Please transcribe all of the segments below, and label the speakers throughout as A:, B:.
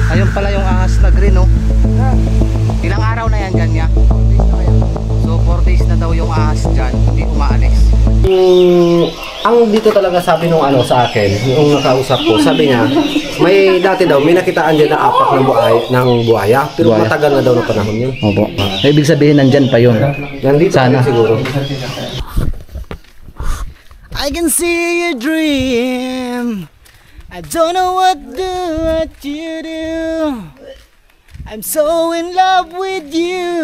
A: Ayun pala yung ahas na green, oh. Ilang araw na yan dyan niya? So 4 days na daw yung ahas dyan, hindi umaalis. Ang dito talaga sabi nung ano sa akin, yung nakausap ko, sabi niya, may dati daw, may nakitaan dyan na apak ng buhaya, pero buhaya. Matagal na daw na panahon yun. Opo. Ibig sabihin nandyan pa yun. Nandito sana siguro. I can see your dream. I don't know what you do. I'm so in love with you.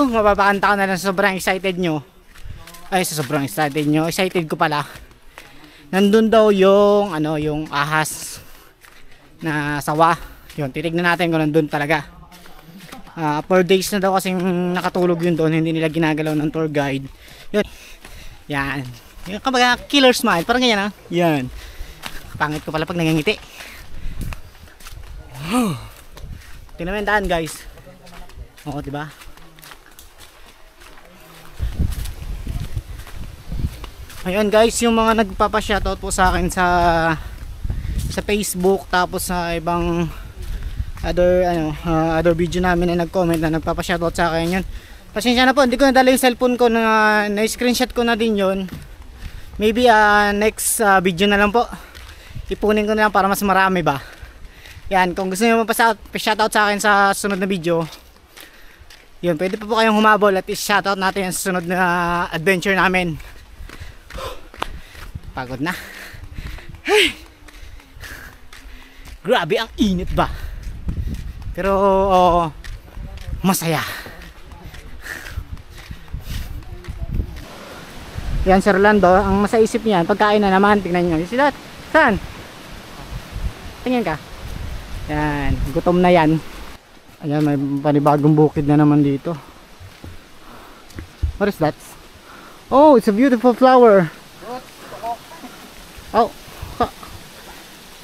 A: Mapapakanta ko na lang, sobrang excited nyo. Ay, sobrang excited nyo. Excited ko pala. Nandun daw yung ano, yung ahas na sawa. Yun, titignan natin kung nandun talaga. 4 days na daw kasing nakatulog yun doon, hindi nila ginagalaw ng tour guide. Yun. Yan. Yung kumbaga killer smile, parang ganyan, ha. Yan. Pangit ko pala pag nangangiti. Tingnan mo yung daan, guys. Oo, diba? Ayun guys, yung mga nagpapa-shoutout po sa akin sa Facebook, tapos sa ibang other video namin na nag-comment na nagpapa-shoutout sa akin, yun. Pasensya na po, hindi ko nadala yung cellphone ko, na-screenshot ko na din yun. Maybe next video na lang po. Ipunin ko na lang para mas marami ba. Yan, kung gusto niyo pa-shoutout sa akin sa sunod na video, yun, pwede pa po kayong humabol at i-shoutout natin yung sunod na adventure namin. Pagod na. Ay! Grabe ang init ba? Pero masaya. Yan, Sir Orlando, ang masaisip niyan, pagkain na naman, tingnan nyo. You see that? Saan? Tingin ka. Yan, gutom na yan. Ayan, may panibagong bukid na naman dito. What is that? Oh, it's a beautiful flower. Oh,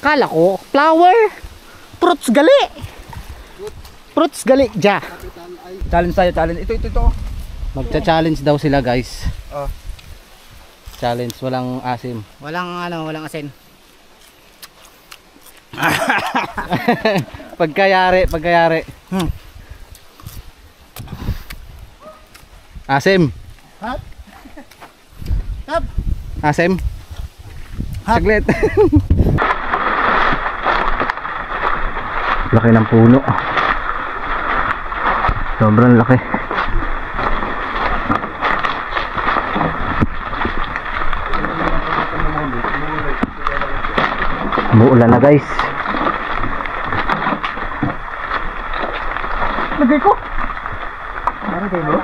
A: kala ko flower. Fruits gali. Fruits gali ja.
B: Challenge tayo, challenge. Ito.
A: Magcha-challenge daw sila, guys. Challenge, walang asim.
B: Walang asin.
A: Pagkayari. Asim.
B: Hap. Hap.
A: Asim. Saglit. Laki ng puno. Sobrang laki. Umuulan na, guys.
B: Lagay ko. Parang kayo mo?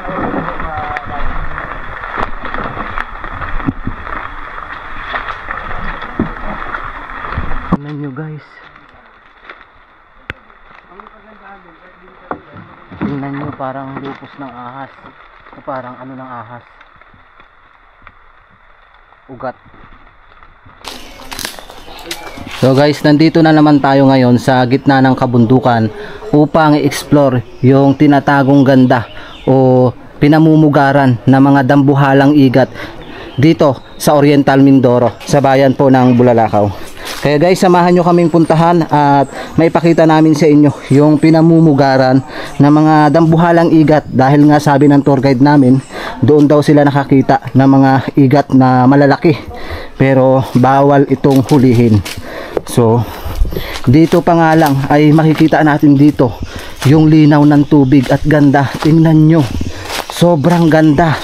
A: Tingnan nyo, guys. Tingnan nyo, parang lupos ng ahas. O parang ano ng ahas. Ugat. So guys, nandito na naman tayo ngayon sa gitna ng kabundukan upang i-explore yung tinatagong ganda o pinamumugaran ng mga dambuhalang igat dito sa Oriental Mindoro, sa bayan po ng Bulalakaw. Kaya guys, samahan nyo kaming puntahan at maipakita namin sa inyo yung pinamumugaran ng mga dambuhalang igat, dahil nga sabi ng tour guide namin, doon daw sila nakakita ng mga igat na malalaki pero bawal itong hulihin. So dito pa nga lang ay makikita natin dito yung linaw ng tubig at ganda. Tingnan nyo, sobrang ganda.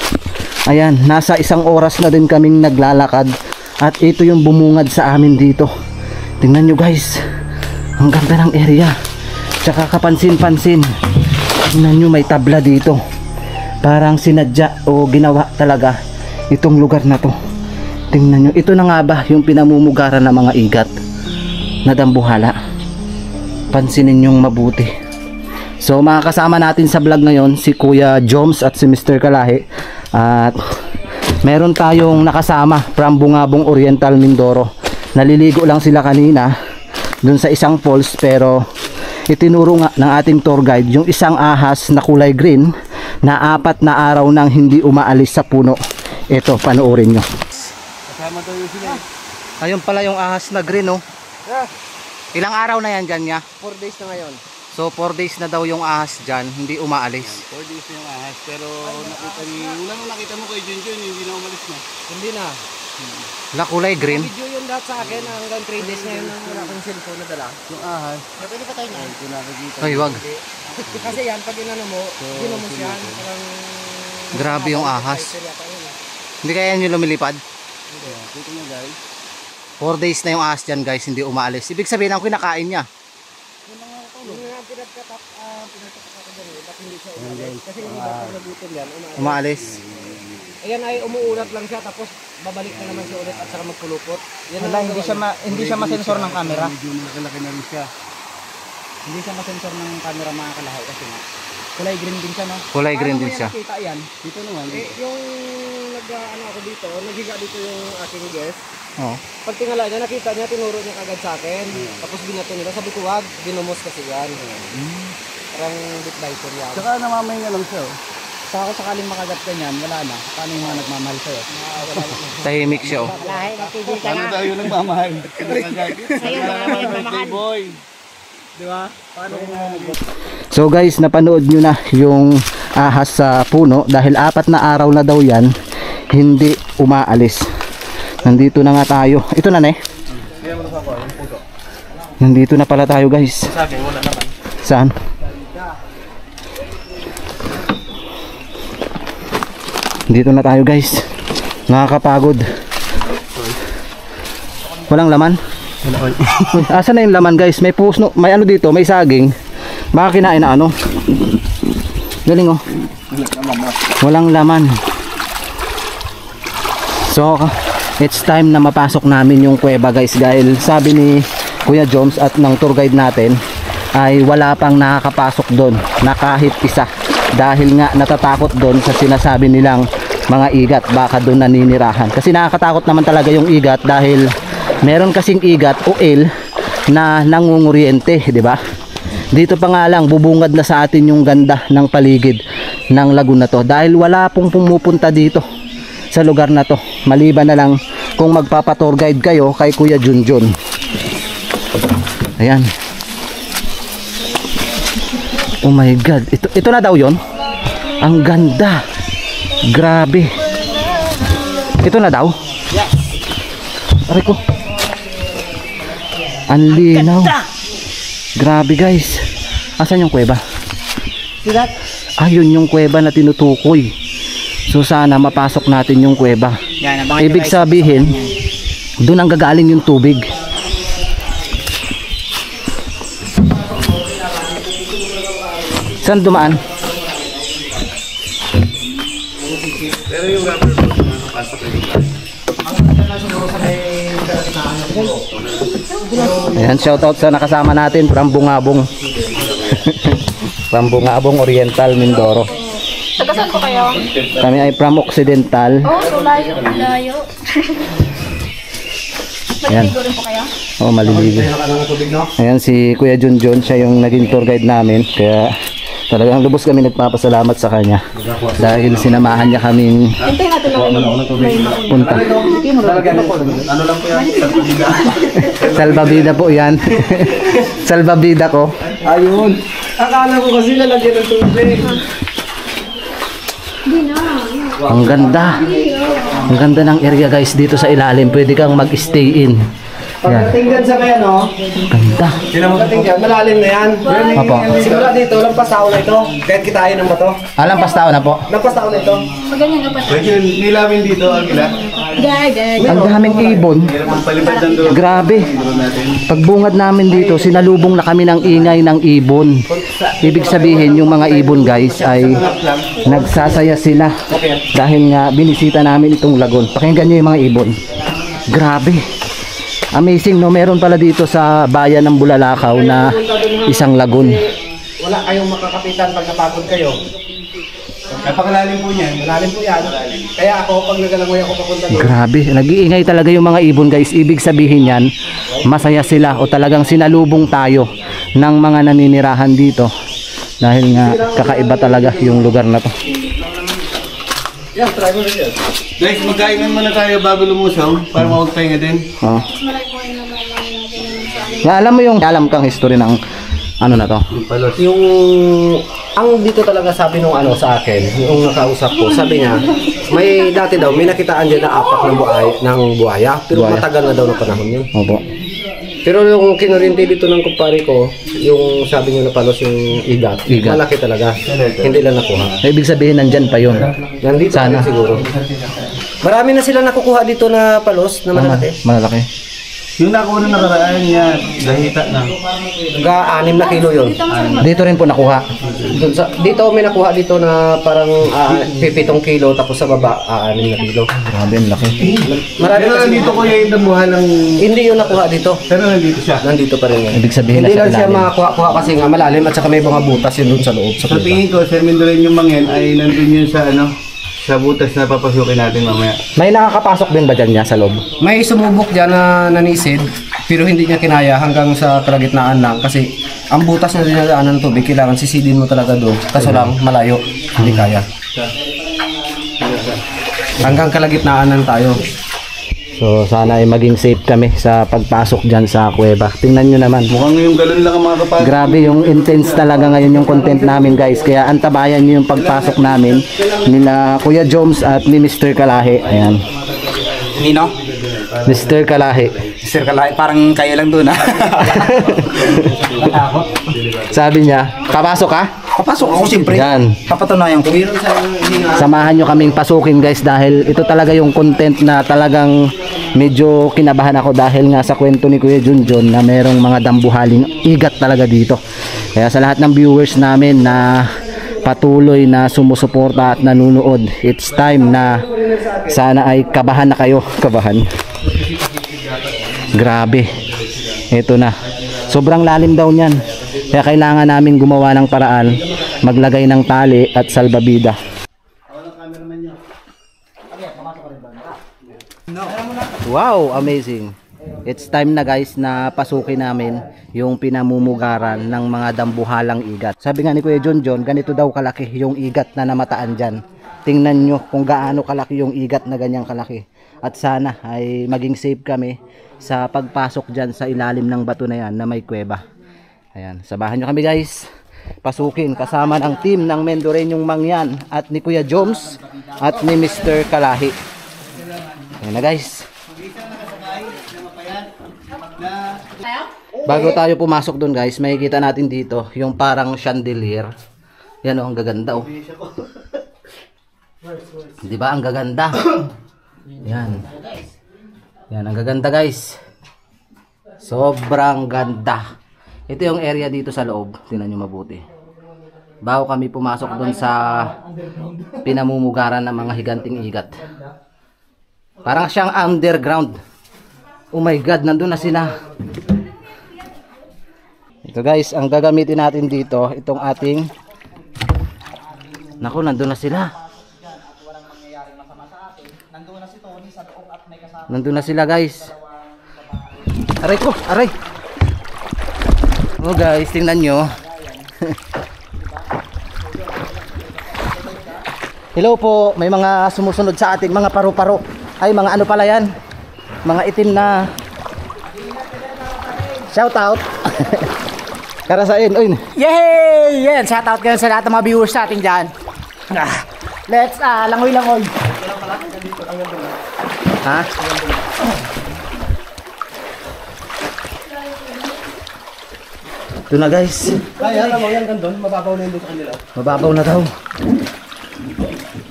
A: Ayan, nasa 1 oras na din kaming naglalakad at ito yung bumungad sa amin dito. Tingnan nyo, guys, ang ganda ng area. Tsaka kapansin-pansin, tingnan nyo, may tabla dito. Parang sinadya o ginawa talaga itong lugar na to. Tingnan nyo, ito na nga ba yung pinamumugaran ng mga igat na dambuhala? Pansinin nyong mabuti. So makakasama natin sa vlog ngayon si Kuya Joms at si Mr. Kalahi. At meron tayong nakasama from Bungabong, Oriental Mindoro. Naliligo lang sila kanina dun sa isang falls, pero itinuro nga ng ating tour guide yung isang ahas na kulay green na 4 na araw nang hindi umaalis sa puno. Ito, panoorin nyo. Ayun pala yung ahas na green, oh. Ilang araw na yan dyan niya?
B: 4 days na ngayon.
A: So 4 days na daw yung ahas dyan, hindi umaalis.
C: 4 days na yung ahas, pero nakita niyo, unang nakita mo kay Junjun, hindi na umalis na.
B: Hindi na.
A: La kulay green.
B: Video yun lahat sa akin hanggang 3 days ngayon nang wala akong cellphone na dala.
C: Yung ahas,
B: Pwede pa tayo na.
C: ay pinakikita.
A: Ay wag.
B: Kasi yan, pag inano mo, ginamos yan. Parang...
A: Grabe yung ahas. Hindi kaya yan yung lumilipad?
C: Kita niyo guys.
A: 4 days na yung ahas dyan guys, hindi umaalis. Ibig sabihin ang kinakain niya.
B: Yung mga pinagkatap, pinagkatap ako dyan eh, ba't hindi siya umalis? Kasi yung iba pag nagutom yan,
A: Umaalis.
B: Ayan ay umuulat lang siya, tapos babalik na naman siya ulit at saka magpulupot. Yan
D: Wala, hindi siya masensor ng camera.
C: Medyo malaki na rin siya.
D: Hindi siya masensor ng camera mga kalahay kasi nga. Kulay green din siya, no?
A: Kulay green din siya.
B: Nakita yan.
C: Dito naman.
B: Eh, yung nag-ano ako dito, naghiga dito yung aking guest.
A: Oh.
B: Pag tingala niya, nakita niya, tinuro niya kagad sa akin. Tapos binato nila, sabi ko wag, binumos kasi yan. Parang bit biter yan.
C: Tsaka namamay nga lang siya.
D: Sa ako sakaling makagat ka niyan, wala na. Paano yung mga nagmamahal sa'yo?
A: Tahimik siya oh.
E: Lahi, natigil ka
C: Ano
E: na.
C: tayo nagmamahal?
E: Sa'yo, marami nagmamahal.
C: Boy!
B: Di ba? Paano
A: So guys, napanood nyo na yung ahas sa puno dahil 4 na araw na daw yan hindi umaalis. Nandito na nga tayo. Ito na Nandito na pala tayo guys.
C: Sa akin, wala naman.
A: Saan? Dito na tayo guys. Nakakapagod. Walang laman? Uy, asa na yung laman guys? May puso, may ano dito, may saging. Baka kinain na ano. Galing oh. Walang laman. So, it's time na mapasok namin yung kuweba guys. Dahil sabi ni Kuya Joms at ng tour guide natin ay wala pang nakakapasok doon na kahit isa. Dahil nga natatakot doon sa sinasabi nilang mga igat, baka doon naninirahan. Kasi nakakatakot naman talaga yung igat dahil meron kasing igat o eel na nangunguryente, di ba? Dito pa nga lang bubungad na sa atin yung ganda ng paligid ng lagoon na to dahil wala pong pumupunta dito sa lugar na to. Maliban na lang kung magpapa-tour guide kayo kay Kuya Junjun. Ayan. Oh my god, ito na daw yon. Ang ganda. Grabe. Ito na daw? Yes. Aray ko. Ang linaw. Grabe guys. Asan yung kuweba? Ayun yung kuweba na tinutukoy. So sana mapasok natin yung kuweba.
D: Yan, abangan
A: Ibig sabihin, doon ang gagaling yung tubig. Saan dumaan?
C: Pero yung rubber pasok rin.
A: Ayan, shoutout sa nakasama natin from Bungabong. From Bungabong Oriental, Mindoro.
E: Taga saan po kayo?
A: Kami ay from Occidental.
E: Oh, so layo. Layo.
A: Ayan.
E: Maliligo rin po kayo?
A: Oh, maliligo. Ayan si Kuya Junjun, siya yung naging tour guide namin. Kaya talagang lubos kami nagpapasalamat sa kanya. Dahil sinamahan niya kaming
E: Hintayin natin lang.
A: punta.
C: Ano lang po yan?
A: Salbabida po yan. Salbabida ko.
B: Ayun. Akala ko kasi lalagyan ng tubig.
A: Ang ganda. Ang ganda ng area guys dito sa ilalim. Pwede kang mag-stay in. Yan.
B: Pagdating dyan sa may ano,
A: Ganda.
B: pagdating dyan, malalim na yan.
A: Apo.
B: Simula dito, lampas tao na ito. Kahit kitain ng bato.
A: Alam pastao na po.
B: Lampas tao na ito.
E: Maganyan ka pa.
C: Pwede yung nilamin dito, Agila.
A: Ang daming ibon.
C: Palipad ng doon.
A: Grabe. Pagbungad namin dito, sinalubong na kami ng ingay ng ibon. Ibig sabihin, yung mga ibon guys ay nagsasaya sila. Dahil nga binisita namin itong lagon. Pakinggan nyo yung mga ibon. Grabe. Amazing no, meron pala dito sa bayan ng Bulalakaw na isang lagon.
B: Wala kayong makakapitan pag napagod kayo.
C: Napakalalim po niyan.
B: Malalim po yan. Kaya ako, pag nagalangoy ako papunta doon.
A: Grabe, nag-iingay talaga yung mga ibon guys. Ibig sabihin yan, masaya sila o talagang sinalubong tayo ng mga naninirahan dito. Dahil nga kakaiba talaga yung lugar na to.
B: Yan, try mo rin yan.
C: Guys, magkainan muna tayo bago lumusaw para makapagpahinga din.
A: Oh.
E: Malay po yung naman natin sa
A: Alam mo yung alam kang history ng ano na to?
B: Yung ang dito talaga sabi nung ano sa akin, yung nakausap ko, sabi niya, may dati daw may nakitaan diyan na apak ng buhaya, pero
A: Buhaya.
B: matagal na daw na panahon yun.
A: Opo.
B: Pero yung kinurinti dito ng kumpare ko, yung sabi niyo na palos yung igat, malaki talaga. Hindi lang nakuha.
A: Ibig sabihin nandyan pa yun.
B: Nandito
A: Sana.
B: rin siguro. Marami na sila nakukuha dito na palos na malaki.
A: Malalaki.
C: Yung nakuha na nakaraan niya, lahita na.
B: Hangga 6 na kilo yun.
A: Dito rin po nakuha.
B: Dito may nakuha dito na parang 7 kilo, tapos sa baba 6 na kilo.
A: Grabe, ang laki.
B: Marami
C: Pero
B: kasi
C: nandito ko yung damuhan ng...
B: hindi yun nakuha dito.
C: Pero nandito siya.
B: Nandito pa rin yan.
A: Ibig sabihin
B: Hindi
A: nasa
B: lang siya
A: ilalim.
B: makakuha kasi nga malalim at saka may mga butas yun dun sa loob. Sa
C: Sa tingin ko, Sir Mendoren yung mangyan ay nandun yun sa ano, sa butas na papasukin natin mamaya.
A: May nakakapasok din ba dyan niya sa loob?
B: May sumubok dyan na nanisid, pero hindi niya kinaya hanggang sa kalagitnaan lang kasi ang butas na dinadaanan ng tubig, kailangan sisidin mo talaga doon. Kaso lang, malayo, hindi kaya. Hanggang kalagitnaan lang tayo.
A: So sana ay maging safe kami sa pagpasok dyan sa kuweba. Tingnan nyo naman.
C: Mukhang yung galon lang ang mga kapatid.
A: Grabe yung intense talaga ngayon yung content namin guys. Kaya antabayan nyo yung pagpasok namin nila Kuya Joms at ni Mr. Kalahi. Ayan.
D: Nino?
A: Mr. Kalahi.
D: Sir Kalay, parang kaya lang doon ha.
A: Sabi niya, papasok ka?
D: Papasok ako siyempre.
A: Yan.
D: Papatunayan ko.
A: Samahan nyo kaming pasukin guys dahil ito talaga yung content na talagang medyo kinabahan ako dahil nga sa kwento ni Kuya Junjun na merong mga dambuhaling igat talaga dito. Kaya sa lahat ng viewers namin na patuloy na sumusuporta at nanunood, it's time na sana ay kabahan na kayo. Kabahan. Grabe. Ito na. Sobrang lalim daw niyan. Kaya kailangan namin gumawa ng paraan, maglagay ng tali at salbabida. Wow, amazing. It's time na guys na pasukin namin yung pinamumugaran ng mga dambuhalang igat. Sabi nga ni Kuya Junjun, ganito daw kalaki yung igat na namataan dyan. Tingnan nyo kung gaano kalaki yung igat na ganyang kalaki. At sana ay maging safe kami sa pagpasok dyan sa ilalim ng bato na yan na may kuweba. Ayan, sabahan nyo kami guys. Pasukin kasama ng team ng Mendoreñong Mangyan at ni Kuya Joms at ni Mr. Kalahi. Ayan na guys. Bago tayo pumasok doon guys, makikita natin dito yung parang chandelier. Yan oh, ang gaganda oh. Diba ang gaganda? Yan. Yan ang gaganda guys. Sobrang ganda. Ito yung area dito sa loob. Tingnan nyo mabuti. Bago kami pumasok doon sa pinamumugaran ng mga higanting igat. Parang siyang underground. Oh my God, nandun na sila. Ito guys, ang gagamitin natin dito, itong ating... Naku, nandun na sila. Nandun na sila guys. Aray ko, aray. Oh guys, tingnan nyo. Hello po, may mga sumusunod sa atin, mga paru-paro. Ay, mga ano pala yan? Mga itim na... Shout out. Karasain, oy.
D: Yay! Yan, shout out kayo sa lahat ng mga viewers natin dyan. Let's langoy-langoy.
A: Ha? Ito na guys.
B: Kaya alam mo yan doon, mababaw na yun doon sa kanila.
A: Mababaw na daw.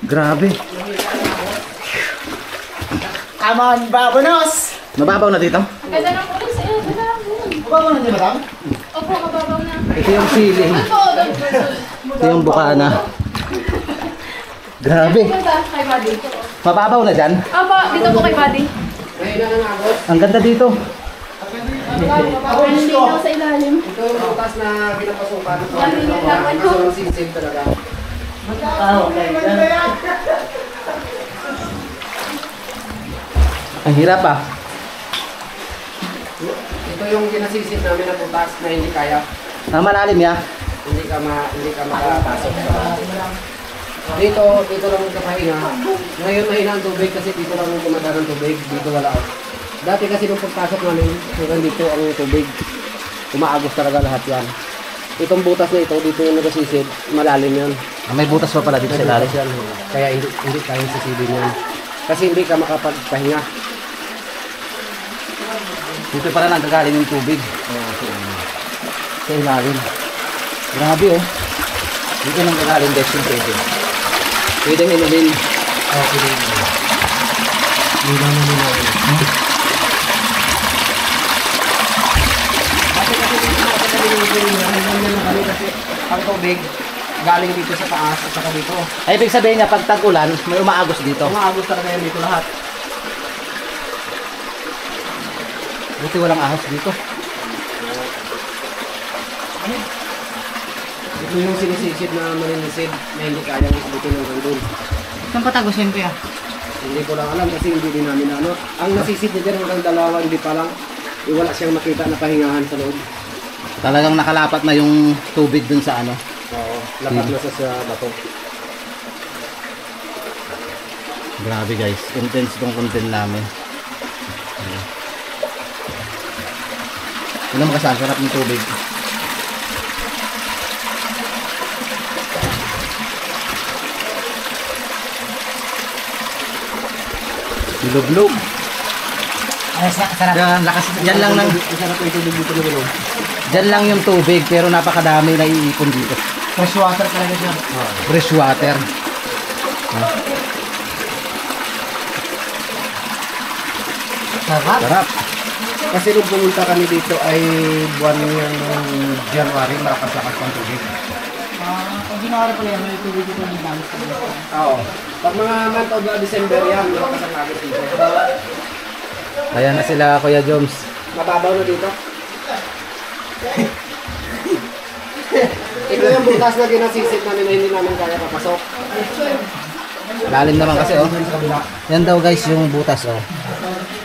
A: Grabe.
D: Come on, babonos!
A: Mababaw na dito.
E: Ganda ng pulis eh. Ganda lang.
D: Babaw na, di ba tam?
E: Opo, mababaw na.
A: Ito yung ceiling.
E: Opo, doon.
A: Ito yung bukana. Grabe.
E: Ganda kay Buddy.
A: Mababaw na dyan.
E: Opo, dito po kay Buddy.
A: Ang ganda dito.
E: Ang linaw sa ilalim.
B: Ito yung butas na pinapasukan.
E: Ang linaw ko.
B: Sobrang sinsip talaga.
A: Ang hirap ah.
B: Ito yung kinasisip namin na butas na hindi kaya.
A: Ang malalim ya.
B: Hindi ka makapasok sa... Dito lang ang kapahinga. Ngayon mahina ang tubig kasi dito lang ang kumadaan ng tubig. Dito wala. Dati kasi nung pagpasok namin, hanggang dito ang tubig. Umaagos talaga lahat yan. Itong butas na ito, dito yung nagasisid, malalim yan.
A: May butas pa pala dito sa ilalim.
B: Yan. Kaya hindi kayang sisidin yan. Kasi hindi ka makapagpahinga.
A: Dito pala nanggagaling yung tubig. Sa ilalim. Grabe oh. Dito nanggagaling guys yung tubig.
B: Pwedeng inumin.
A: Okay.
B: Ang tubig, galing dito sa taas at saka dito.
A: Ay, ibig sabihin niya, pag tag-ulan, may umaagos dito.
B: Umaagos talaga yan dito lahat.
A: Buti walang ahas dito.
B: Ito yung sinisisid na maninisid na hindi kayang isabutin hanggang doon.
D: Saan patagusin ko ya?
B: Hindi ko lang alam kasi hindi din namin ano. Ang nasisid niya dyan hanggang dalawa, hindi pa lang. Wala siyang makita na pahingahan sa loob.
A: Talagang nakalapat na yung tubig dun sa ano.
B: Oo, lapat na sa bato.
A: Grabe guys, intense tong content namin. Alam mo kasi ang sarap ng tubig. Lublog.
D: Ay, sarap.
A: Yan, lakas, yan lang ng,
B: Masarap yung tubig dito na loob.
A: dyan lang yung tubig pero napakadami na iipon dito.
D: Fresh water talaga siya.
A: Fresh water.
D: Sarap.
A: Sarap.
B: Kasi nung pumunta kami dito ay buwan ng January, malakas-lakas pang tubig.
D: Pag ginawa pala yan, may tubig dito ng dance.
B: Oo. Pag mga month of December yan, malakas ang agos dito.
A: Ayan na sila Kuya Joms.
B: Mababaw na dito. Ito yung butas na ginasisit namin na hindi namin kaya papasok.
A: Lalim naman kasi oh. Yan daw guys yung butas oh.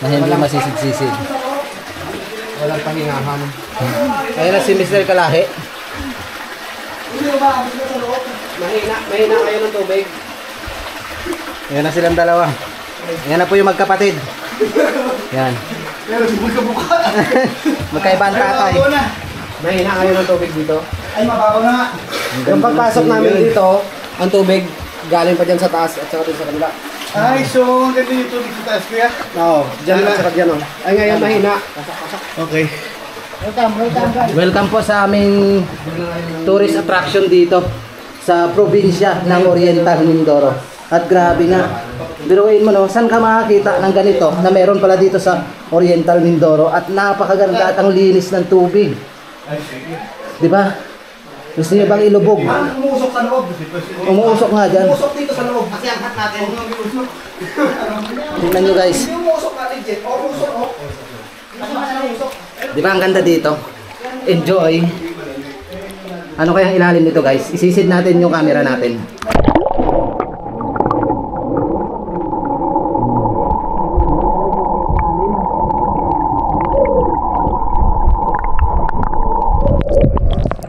A: Na hindi masisid-sisid.
B: Walang pahingahan.
A: Ayan na si Mr. Kalahi.
B: Mahina kayo ng tubig.
A: Ayan na silang dalawa. Ayan na po yung magkapatid. Yan. Magkaiba ang tatay.
B: Mahina kayo ng tubig dito.
C: Ay, mababaw na nga.
B: Yung pagpasok namin dito, ang tubig galing pa dyan sa taas at saka dun sa kanila.
C: Ay, so, ganito yung tubig sa taas, kuya?
B: Oo, dyan at saka dyan. Ay ngayon mahina.
C: Okay.
A: Welcome po sa aming tourist attraction dito sa probinsya ng Oriental Mindoro. At grabe nga. Biruin mo no, saan ka makakita ng ganito na meron pala dito sa Oriental Mindoro at napakaganda at ang linis ng tubig. Di ba? Gusto niyo bang ilubog?
C: Umusok sa loob.
A: Umuusok nga dyan.
C: Umusok dito sa loob. Kasi angkat natin.
A: Tingnan nyo guys.
C: Yung umusok natin, Jet. O, umusok, o.
A: Di ba ang ganda dito? Enjoy. Ano kaya ang ilalim nito guys? Isisid natin yung camera natin.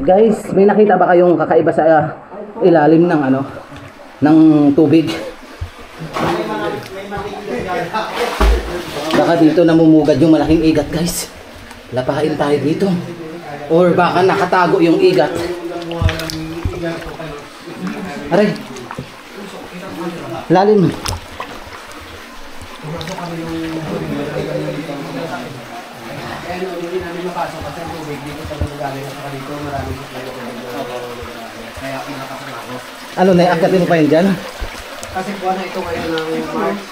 A: Guys, may nakita ba kayong kakaiba sa ilalim ng ano ng tubig? Baka dito namumugad yung malaking igat, guys. Lapain tayo dito. Or baka nakatago yung igat. Aray. Lalim.
B: Hindi namin mapasok kasi ang tubig dito sa galing at saka dito maraming supply ng tubig. Kaya pinakasok ako.
A: Ano na, akatin mo pa yun dyan?
B: Kasi buwan na ito ngayon ng March.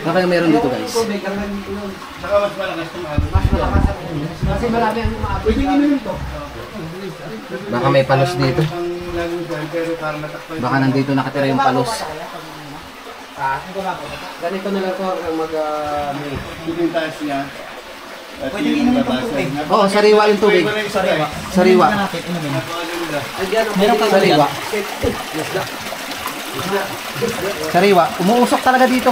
A: Baka yung meron dito guys.
B: Tubig hanggang dito yun.
C: Saka mas malakas tumahan.
B: Mas malakas ako. Kasi marami ang umaabot. Pwede nyo ito.
A: Baka may palos dito.
C: Ang lagong dyan, pero parang natakpan.
A: Baka nandito nakatira yung palos.
B: Ganito na lang ito hanggang mag-May.
C: Dito yung taas niya. At yung babasa.
A: Oo, sariwa yung tubig.
C: Sariwa.
A: Sariwa.
B: Meron kang
A: Sariwa. Sariwa. Umuusok talaga dito.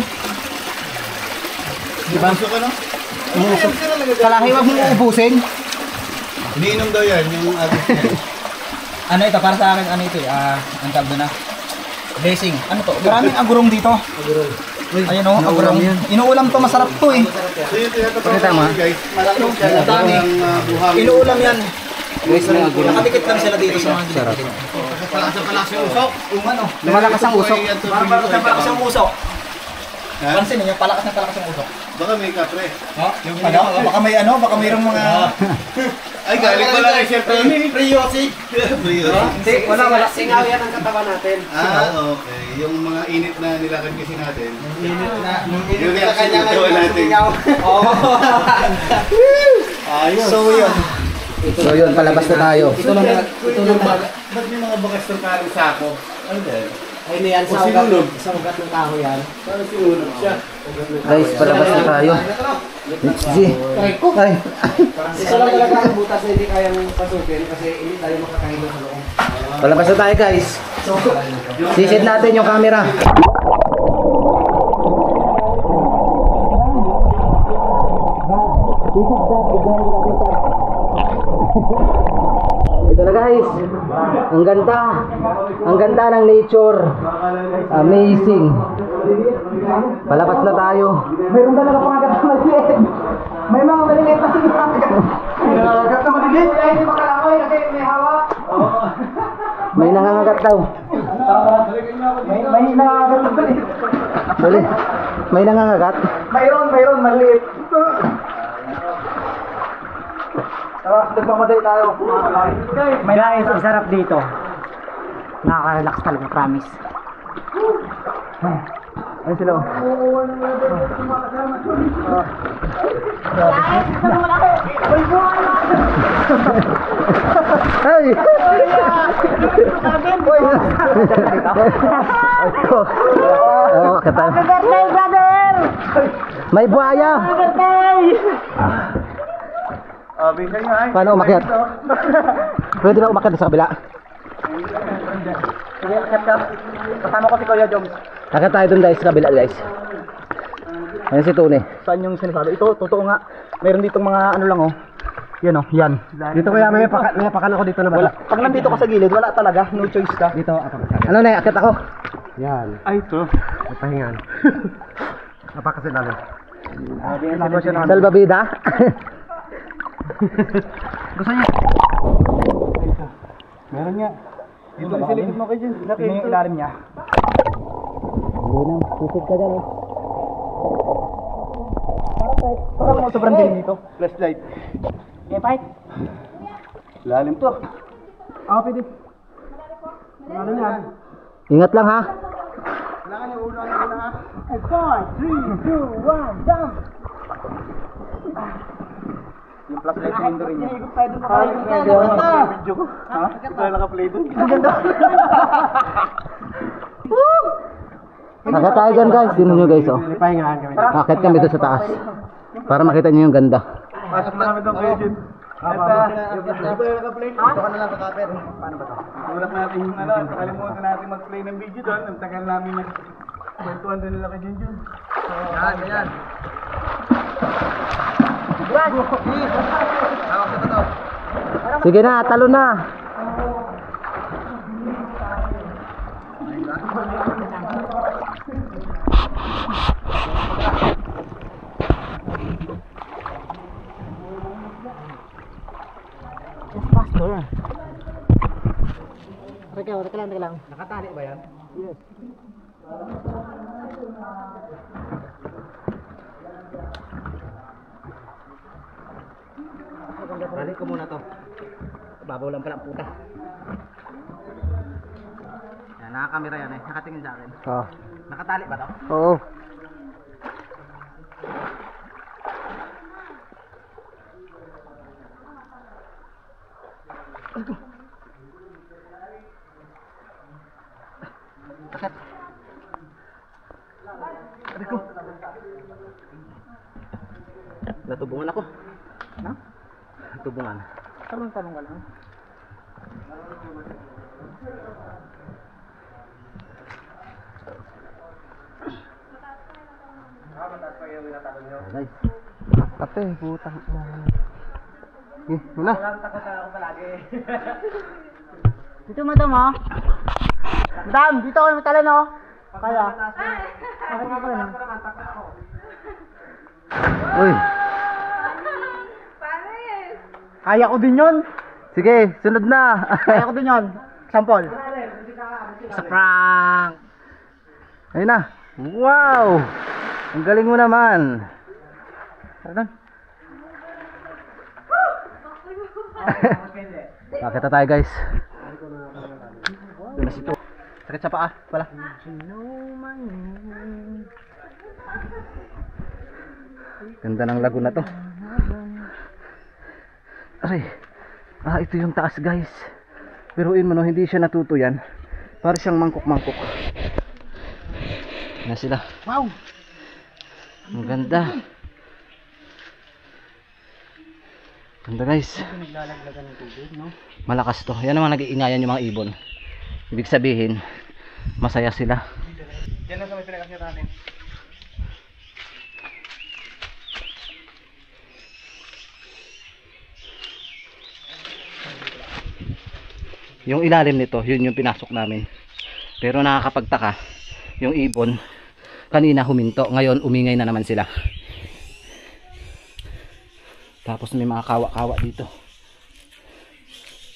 A: Diba?
C: Gusto ka no?
A: Umuusok. Kalahi, wag mong uubusin.
C: Iniinom daw yan, yung agos niya.
F: Ano ito? Para sa akin, ano ito? Ang tawag doon na? Blessing. Ano to? Maraming agurong dito. Ayun o, abrong. Inuulam to, masarap to eh.
C: So yung tinatapos
A: Pakita mo, ha?
C: guys, malaki siya
F: Dami.
C: ng buhangin.
F: Inuulam yan.
B: Guys, may aguro.
F: Nakadikit lang sila dito sa mga sarap.
C: Palasa yung usok.
F: Yung ano,
B: Lumalakas ang usok.
F: parang palakas yung usok.
C: Ha?
F: Pansin niyo, palakas yung usok.
C: Baka may kapre.
F: Yung ano, baka mayroong mga...
C: Ay, galing pala kay Chef Tony.
F: Priyosi.
B: Hindi, wala. Singaw yan ang katawan natin.
C: Okay. Yung mga init na nilakad kasi natin.
F: Yung
C: Yung reaction ng katawan natin. Ayos.
F: So yun.
A: So yun, palabas na tayo.
B: Ito lang.
C: Ba't may mga bakas ng karang sako? Ano ba?
B: Ay, niyan
C: O, sinulog.
B: sa ugat ng kahoy yan.
C: Parang sinulog siya.
A: Guys, palabas na tayo. Sige. Ay.
B: Isa lang talaga ang butas na hindi kayang pasukin kasi hindi tayo makakain sa loob.
A: Palabas na tayo guys. Sisid natin yung camera. Ito na guys. Ang ganda. Ang ganda ng nature. Amazing. Palabas na tayo.
D: Mayroon talaga pangagat na maliit. May mga maliliit na sinagagat. Pangagat na maliit. Kaya hindi makalakoy kasi may hawak.
A: May nangangagat daw.
D: May nangagat na maliit.
A: Dali. May nangangagat.
D: Mayroon, maliit. Tara, nagmamadali tayo. Guys, ang sarap dito. Nakaka-relax talaga, promise. Ay sila.
A: Ay! Oh, kata.
D: Happy birthday, brother!
A: May buhaya.
C: Bisa nyo ay.
A: Paano umakyat? Pwede na umakyat sa kabila.
D: Kasama ko si Kuya Joms.
A: Akyat tayo dun guys, sa kabila guys. Ayan si Tony.
D: Saan yung sinasabi? Ito, totoo nga. Mayroon ditong mga ano lang oh. Yan oh, yan.
A: Dito kaya may pakan ako dito na
D: Wala. Pag nandito ka sa gilid, wala talaga. No choice ka.
A: Dito ako. Ano na, akyat ako.
C: Ay, ito.
A: Pahingan. Napakasin namin.
D: Sitwasyon namin.
A: Salbabida.
D: Gusto niya?
C: Meron nga.
D: Dito ba? Silipid mo kayo dyan. Tingnan yung ilalim niya.
A: Hindi na, sisit ka dyan.
D: Parang mo sobrang dilim dito.
C: Flashlight.
D: Okay, fight.
C: Lalim to.
D: Ah, pwede. Ano niya?
A: Ingat lang ha.
C: Kailangan yung ulo ang ha.
D: 5, 3, 2, 1, jump!
C: Yung flashlight sa window rin niya.
D: Ikot tayo dun sa
C: Video ko. Ha? Ito na naka-play doon.
D: Ang ganda.
A: Akyat tayo dyan guys. Tingnan nyo guys oh.
D: Pahingahan kami.
A: Akyat kami doon sa taas. Para makita nyo yung ganda.
C: Pasok na kami doon kayo dyan. Ito na naka-play. Ito ka na lang sa cover. Paano ba ito? Tulad natin yung ano. Nakalimutan natin mag-play ng video doon. Ang tagal namin nag-kwentuhan doon nila kay Junjun. Yan, yan.
A: Sige na, talo na.
D: Teka lang.
B: Nakatali ba yan? Balik ko muna to. Babaw lang pala ang puta. Yan, nakakamera yan eh. Nakatingin sa akin.
A: Oh.
B: Nakatali ba to?
A: Oo.
B: Akit. Aray ko. Natubungan ako.
D: Na?
B: Natubungan.
D: Tanong ka lang.
A: Guys. Ate, putang. Muna.
D: Dito madam ha. Madam, dito kayo talon oh. Kaya?
A: Uy.
D: Kaya ko din yun.
A: Sige, sunod na.
D: Kaya ko din yun. Sample. Sa prank.
A: Ayun na. Wow! Ang galing mo naman.
D: Ano?
A: Nakita tayo guys. Doon na si to. Sakit sa paa pala. Ganda ng lago na to. Aray. Ito yung taas guys. Biruin mo no, hindi siya natutuyan. Para siyang mangkok-mangkok. Na sila.
D: Wow!
A: Ang ganda. Ganda guys. Malakas to. Yan naman nag-iingayan yung mga ibon. Ibig sabihin, masaya sila.
C: Yan lang sa may pinakasya natin.
A: Yung ilalim nito, yun yung pinasok namin. Pero nakakapagtaka, yung ibon, kanina huminto, ngayon umingay na naman sila. Tapos may mga kawa-kawa dito.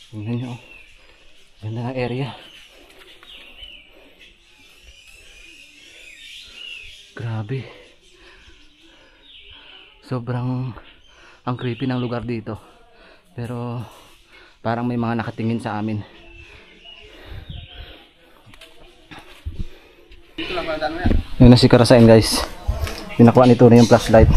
A: Tingnan nyo, ganda ng area. Grabe. Sobrang ang creepy ng lugar dito. Pero parang may mga nakatingin sa amin. Yun na si Karasain guys. Pinakuha nito na yung flashlight.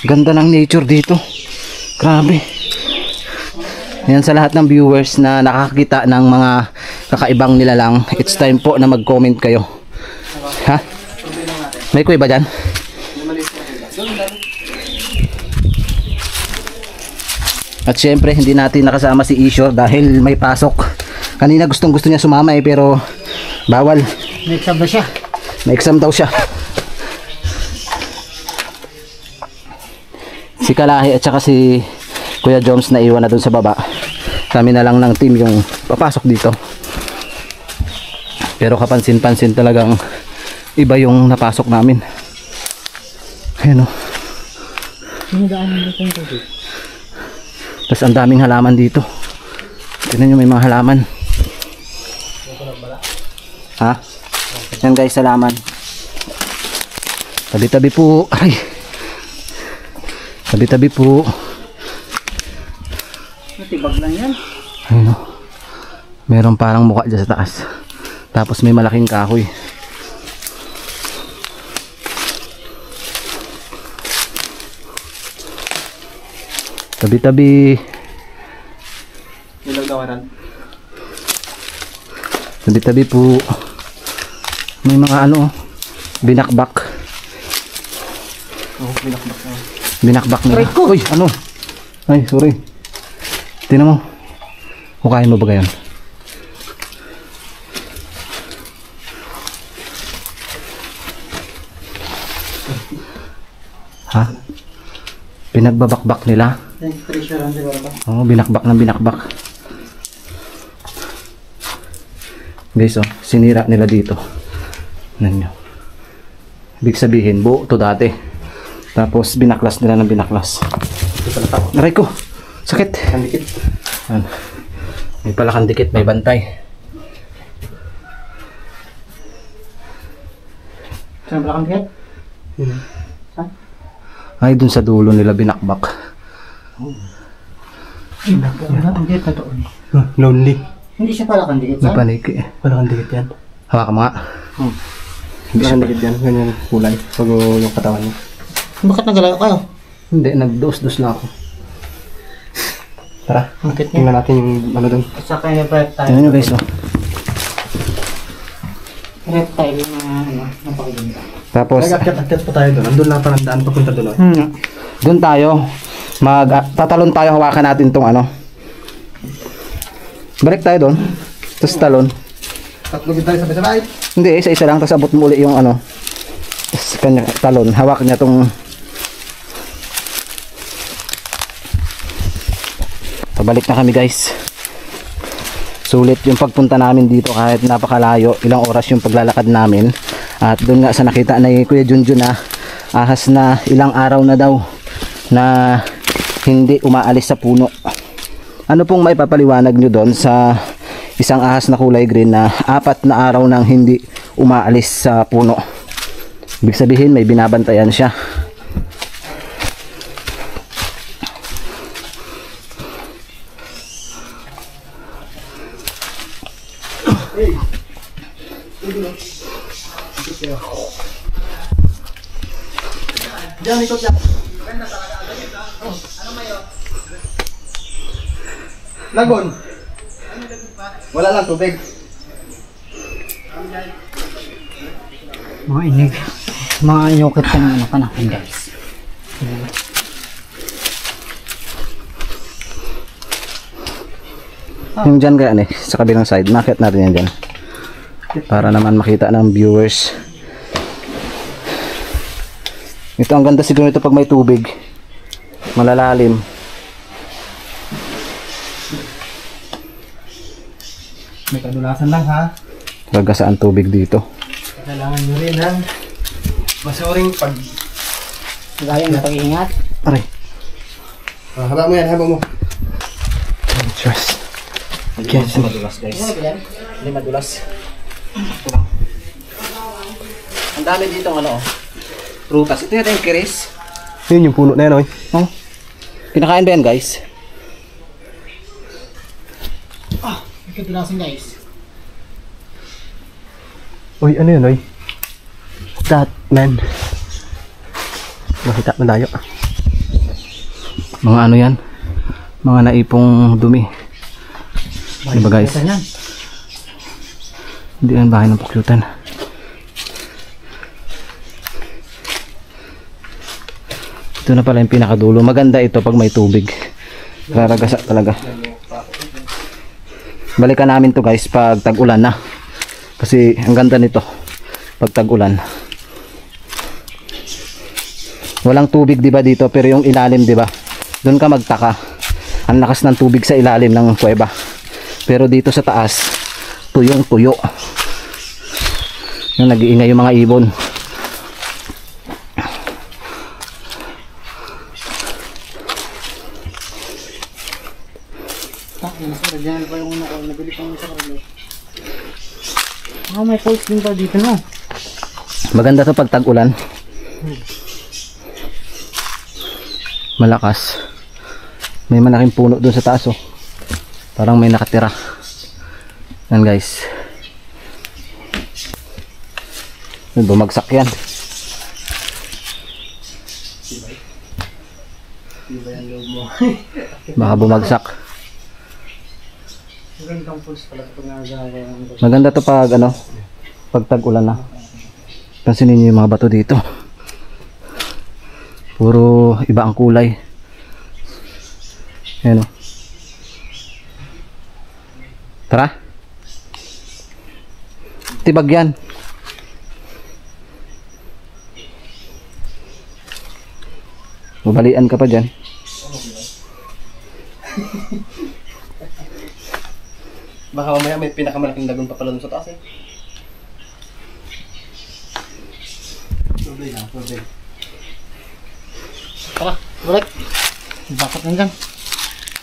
A: Ganda ng nature dito. Grabe. Yan sa lahat ng viewers na nakakita ng mga kakaibang nilalang. It's time po na mag-comment kayo. Ha? May kuya ba dyan? At syempre hindi natin nakasama si Isyo dahil may pasok. Kanina gustong gusto niya sumama pero bawal.
D: May exam na siya.
A: May exam daw siya. Si Kalahi at saka si Kuya Joms na iwan na dun sa baba. Kami na lang ng team yung papasok dito. Pero kapansin-pansin talagang iba yung napasok namin. Ayan o. Tapos ang daming halaman dito. Tignan nyo, may mga halaman. Ha? Yan guys, halaman. Tabi-tabi po. Ay. Tabi-tabi po.
D: Matibag lang yan.
A: Ayun o. Meron parang mukha dyan sa taas. Tapos may malaking kahoy. Tabi-tabi. Tabi-tabi po. May mga ano, binakbak.
C: Oh, binakbak na.
A: Binakbak nila. Uy, ano? Ay, sorry. Tingnan mo. Hukayin mo ba gayon? Ha? Pinagbabakbak nila? Oo, binakbak ng binakbak. Guys, oh, sinira nila dito. Tignan nyo. Ibig sabihin, buo to dati. Tapos binaklas nila ng binaklas. Aray ko! Sakit!
C: Kandikit.
A: May palakang dikit, may bantay.
D: Saan ba kang dikit?
A: Ay, dun sa dulo nila binakbak.
D: Ang dikit na doon.
C: Lonely.
D: Hindi siya pala kang dikit,
A: May paniki.
C: Wala kang dikit yan.
A: Hawakan mo nga.
C: Hindi siya dikit yan. Ganyan kulay. Pag yung katawan niya.
D: Bakit nagalaw kayo?
A: Hindi, nagdos-dos na ako.
C: Tara. Tingnan natin yung ano doon.
D: Sa kanya reptile.
A: Tingnan nyo guys, oh.
D: Reptile na ano, napakaganda.
A: Tapos,
C: Akyat pa tayo doon. Andun lang parang daan papunta doon.
A: dun tayo. Tatalon tayo, hawakan natin tong ano. Balik tayo doon. Tapos talon.
C: Tatlo din tayo sabay-sabay.
A: Hindi, isa-isa lang. Tapos abot mo uli yung ano. Tapos kanya talon. Hawak niya tong... Pabalik na kami guys. Sulit yung pagpunta namin dito kahit napakalayo, ilang oras yung paglalakad namin. At doon nga sa nakita na Kuya Junjun na ahas na ilang araw na daw na hindi umaalis sa puno. Ano pong may papaliwanag nyo doon sa isang ahas na kulay green na 4 na araw nang hindi umaalis sa puno? Ibig sabihin may binabantayan siya.
F: Diyan, ikot yan. Lagon. Wala lang tubig.
D: Mga inig. Mga inyokit ka ng ano ka na, guys.
A: Yung dyan kaya sa kabilang side, makit natin yan dyan para naman makita ng viewers. Ito ang ganda siguro ito pag may tubig, malalalim.
F: May kadulasan lang ha.
A: Ragasaan tubig dito.
F: Kailangan nyo rin ng masuring pag...
D: Gaya ng pag-iingat.
A: Aray.
F: haba mo yan, haba mo.
A: Trust.
B: Hindi madulas guys. Hindi madulas. Ang dami dito ano, prutas. Ito yata yung kiris.
F: Yun yung puno na yan, oy.
A: Oh. Kinakain ba yan guys?
D: Ikatulasin, guys.
F: Uy, ano yun, oy? That, man. Makita na tayo.
A: Mga ano yan? Mga naipong dumi. Diba guys? Hindi yan bahay ng pukyutan. Ito na pala yung pinakadulo. Maganda ito pag may tubig. Raragasa talaga. Balikan namin to guys pag tag-ulan na. Kasi ang ganda nito pag tag-ulan. Walang tubig 'di ba dito, pero yung ilalim 'di ba? Doon ka magtaka. Ang lakas ng tubig sa ilalim ng kuweba. Pero dito sa taas, tuyong-tuyo. Yung nag-iingay yung mga ibon.
D: Diyan pa yung nabili pang isa ko. Oh, may falls din pa dito no.
A: Maganda to pag tag-ulan. Malakas. May malaking puno doon sa taas oh. Parang may nakatira. Yan guys. Bumagsak yan. Baka bumagsak. Maganda to pag ano, pag tag-ulan na. Pansinin niyo yung mga bato dito. Puro iba ang kulay. Ayan o. Tara. Tibag yan. Mabalian ka pa dyan.
F: Baka mamaya may pinakamalaking lagun pa pala dun sa taas eh. Tuloy na, tuloy.
D: Tara, balik. Bakit nandyan?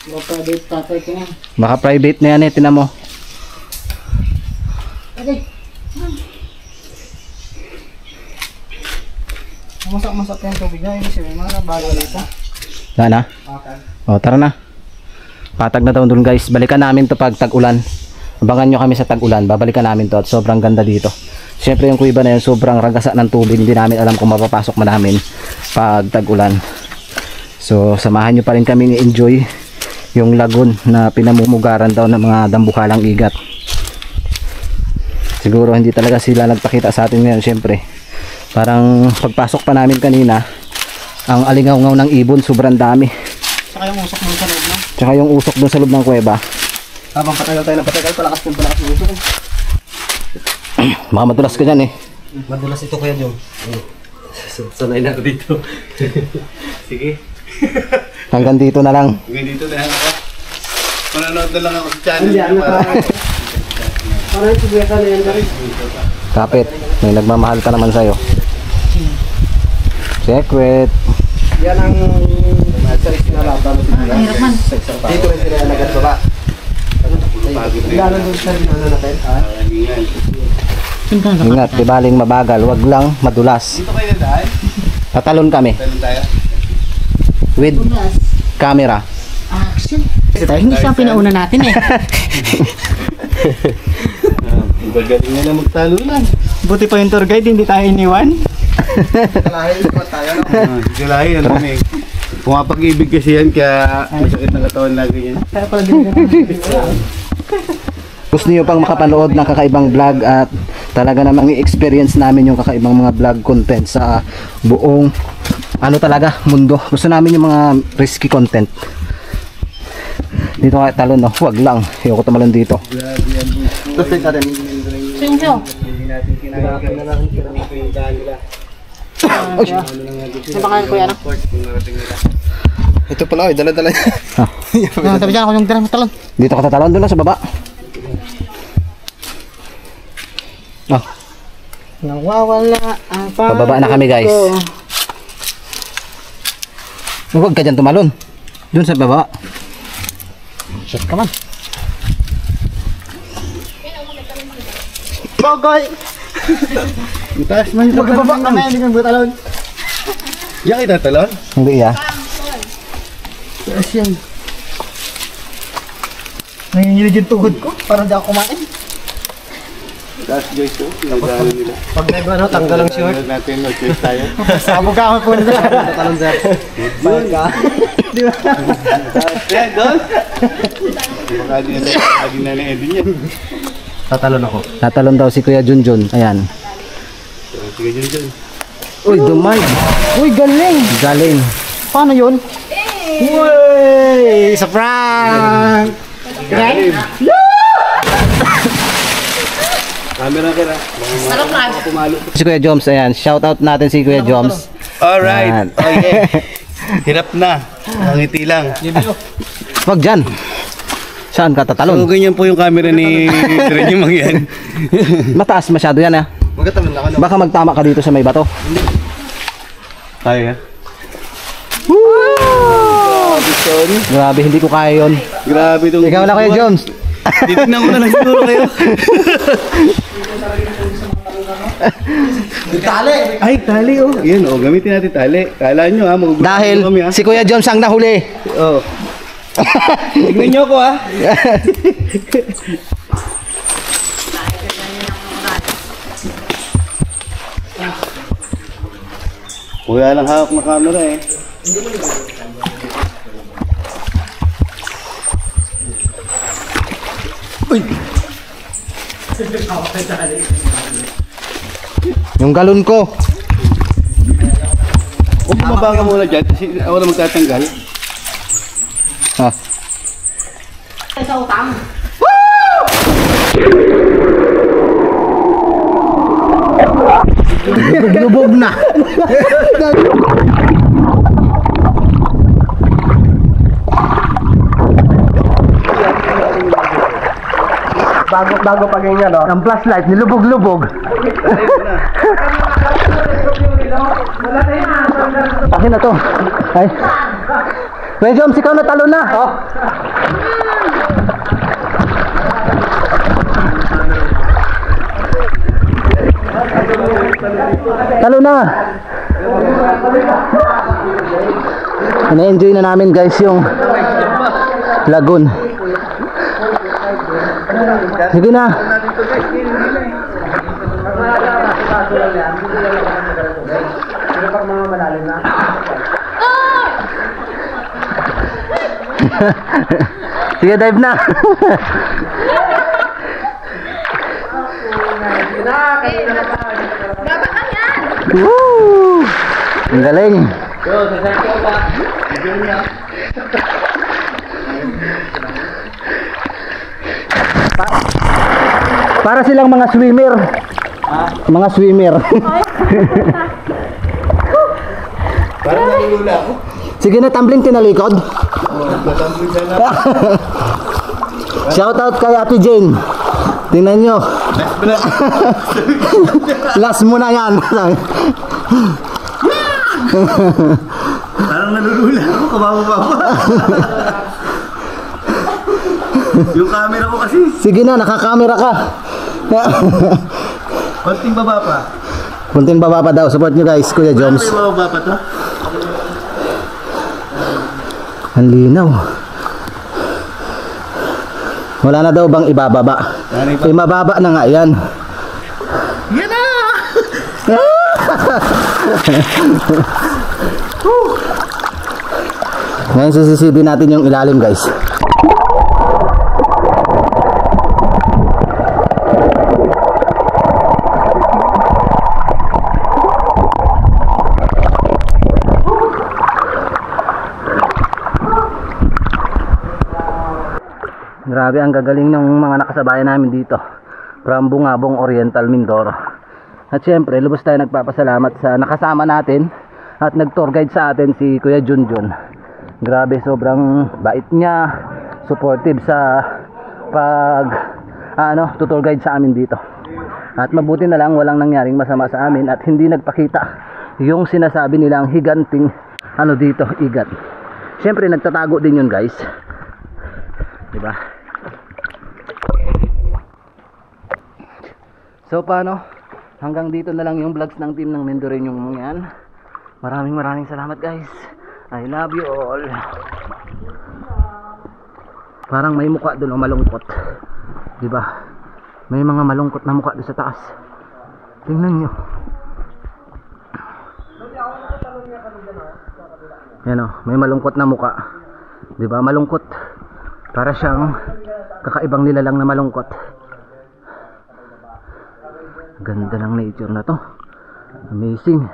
D: Baka private tatay ko na.
A: Baka private na yan eh, tinan mo.
D: Okay. Masak-masak yung tubig na. Hindi siya may mga bago dito.
A: Wala na? O, tara na. Patag na daw doon guys. Balikan namin to pag tag-ulan. Abangan nyo kami sa tag-ulan. Babalikan namin to at sobrang ganda dito. Siyempre yung kuiba na yun, sobrang ragasa ng tubig. Hindi namin alam kung mapapasok man namin pag tag-ulan. So, samahan nyo pa rin kami i-enjoy yung lagoon na pinamumugaran daw ng mga dambuhalang igat. Siguro hindi talaga sila nagpakita sa atin ngayon. Siyempre, parang pagpasok pa namin kanina, ang alingaw-ngaw ng ibon, sobrang dami.
D: Saka yung usok dun sa loob na.
A: Tsaka yung usok doon sa loob ng kuweba.
F: Habang patagal tayo ng patagal, palakas ng usok.
A: Baka madulas ka dyan eh.
F: Madulas ito kaya Jong. Sanay na ako dito. Sige.
A: Hanggang dito na lang.
C: Hanggang dito na lang ako. Manonood na lang ako sa channel.
A: Kapit, may nagmamahal ka naman sa'yo. Secret.
B: Yan ang size na laban.
E: Hirap man.
B: Dito rin sila nagad baba. Lalo doon sa ano natin?
A: Ingat, di baling mabagal, wag lang madulas.
C: Dito kayo na dahil?
A: Tatalon kami
C: Talon tayo.
A: with camera.
E: Action. Hindi siya ang pinauna natin eh.
C: Magaling na lang magtalunan.
D: Buti pa yung tour guide, hindi tayo iniwan.
C: Galahin, ano eh. Pumapag-ibig kasi yan, kaya masakit ng katawan lagi yan.
A: Gusto niyo pang makapanood ng kakaibang vlog at talaga namang i-experience namin yung kakaibang mga vlog content sa buong ano talaga mundo. Gusto namin yung mga risky content. Dito kahit talon, no? Huwag lang. Ayoko tumalon dito.
E: Sinjo. Nabakan ko yan.
C: Ito pala, dala-dala.
D: Sabi dyan ako yung dirang talon.
A: Dito ka tatalon, doon lang sa baba. Oh,
D: Nawawala ang
A: pababa na kami, guys. Huwag ka dyan tumalon. Doon sa baba.
D: Shit ka man. Bogoy!
C: Itaas man yung
D: Magbaba kami, hindi kang butalon.
C: Yan kita talon?
A: Hindi ah.
D: Yes yan. Nanginginig yung tuhod ko, para di ako kumain.
C: Itaas Joyce to, pinagdalo nila.
B: Pag may ano, tanggal ang short.
C: Natin, mag-choice tayo.
D: Sabog ka ako po nila.
B: Talon sir. Bayad ka.
C: Yan, doon! Baka di na Edwin yan.
B: Tatalon ako.
A: Tatalon daw si Kuya Junjun. Ayan.
C: Sige dyan dyan.
A: Uy, dumay.
D: Uy, galing!
A: Galing.
D: Paano yun? Uy! Sa prank!
C: Camera ka na.
E: Sarap na.
C: Pumalo.
A: Si Kuya Joms, ayan. Shout out natin si Kuya Joms.
C: Alright.
A: Yan.
C: Okay. Hirap na. Ngiti lang.
A: Wag dyan. Saan ka
C: So,
A: tatalon?
C: ganyan po yung camera ni Dren yung mga yan.
A: Mataas masyado yan ah.
C: Magkatalon lang ano?
A: Baka magtama ka dito sa may bato.
C: Kaya.
A: Grabe, hindi ko kaya yun.
C: Grabe itong...
A: Ikaw na Kuya Joms.
C: Titignan ko na lang siguro kayo.
D: Tali!
C: Ay, tali oh. Yan oh, gamitin natin tali. Kala nyo ha, magugulat
A: Dahil
C: kami ha.
A: si Kuya Joms ang nahuli.
C: Oh. Tignan nyo ako ha. Kuya lang hawak na camera eh.
A: Yung galon ko.
C: Huwag bumaba ka muna dyan kasi ako na magtatanggal.
A: Ah.
E: Sa utang.
A: Lubog na.
B: Bago pa ganyan, no?
A: Ang flashlight, nilubog-lubog. Akin na to. Ay. Kuya Joms, ikaw natalo na. Oh. Talo na. Na-enjoy na namin guys yung lagoon. Sige na. Sige, dive na.
E: Babaan yan.
A: Woo! Ang galing. Para silang mga swimmer. Mga swimmer.
C: Parang nangulula ako.
A: Sige na, tumbling tinalikod.
C: Matambling sana.
A: Shout out kay Ate Jane. Tingnan nyo. Last mo na yan.
C: Parang nalulula ako, kababa-baba. Yung camera ko kasi.
A: Sige na, nakakamera ka.
C: Konting baba pa.
A: Kunting baba pa daw. Support nyo guys, Kuya Joms.
C: May baba pa to?
A: Ang linaw. Wala na daw bang ibababa? Eh, mababa na nga yan.
C: Yan na!
A: Ngayon sisisibin natin yung ilalim guys. Grabe ang gagaling ng mga nakasabayan namin dito from Bungabong Oriental, Mindoro. At syempre lubos tayo nagpapasalamat sa nakasama natin at nag-tour guide sa atin si Kuya Junjun. Grabe, sobrang bait niya, supportive sa pag tour guide sa amin dito. At mabuti na lang walang nangyaring masama sa amin at hindi nagpakita yung sinasabi nilang higanting dito, igat. Syempre nagtatago din yun guys. Diba? So paano? Hanggang dito na lang yung vlogs ng team ng Mendoreño yung yan. Maraming salamat guys. I love you all. Parang may mukha doon o malungkot. Diba? May mga malungkot na mukha doon sa taas. Tingnan nyo. Yan o, may malungkot na mukha. Diba? Malungkot. Para siyang kakaibang nilalang na malungkot. Ganda ng nature na to. Amazing.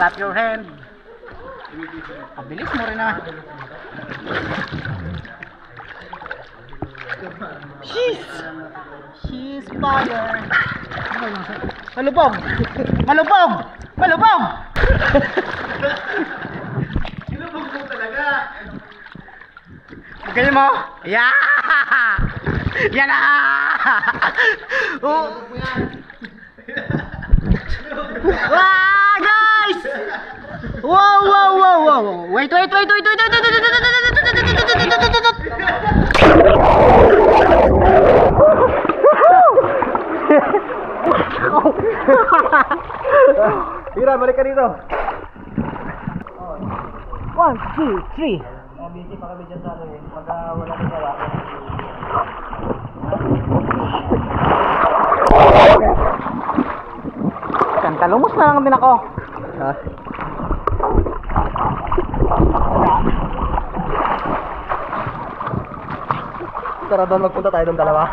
E: Clap your hand. Pabilis mo rin ah. She's fire. Malubog. Malubog. Malubog.
C: Sinubog mo talaga.
E: Ganyan mo. Yeah. Yan na. Wow, guys. Wow. Wait.
C: Hira, balik ka dito.
E: 1, 2, 3.
C: Busy pa kami dyan sa pagka wala nang gawa.
E: Kantalumos na lang din ako.
C: Tara doon, magpunta tayo doon dalawa.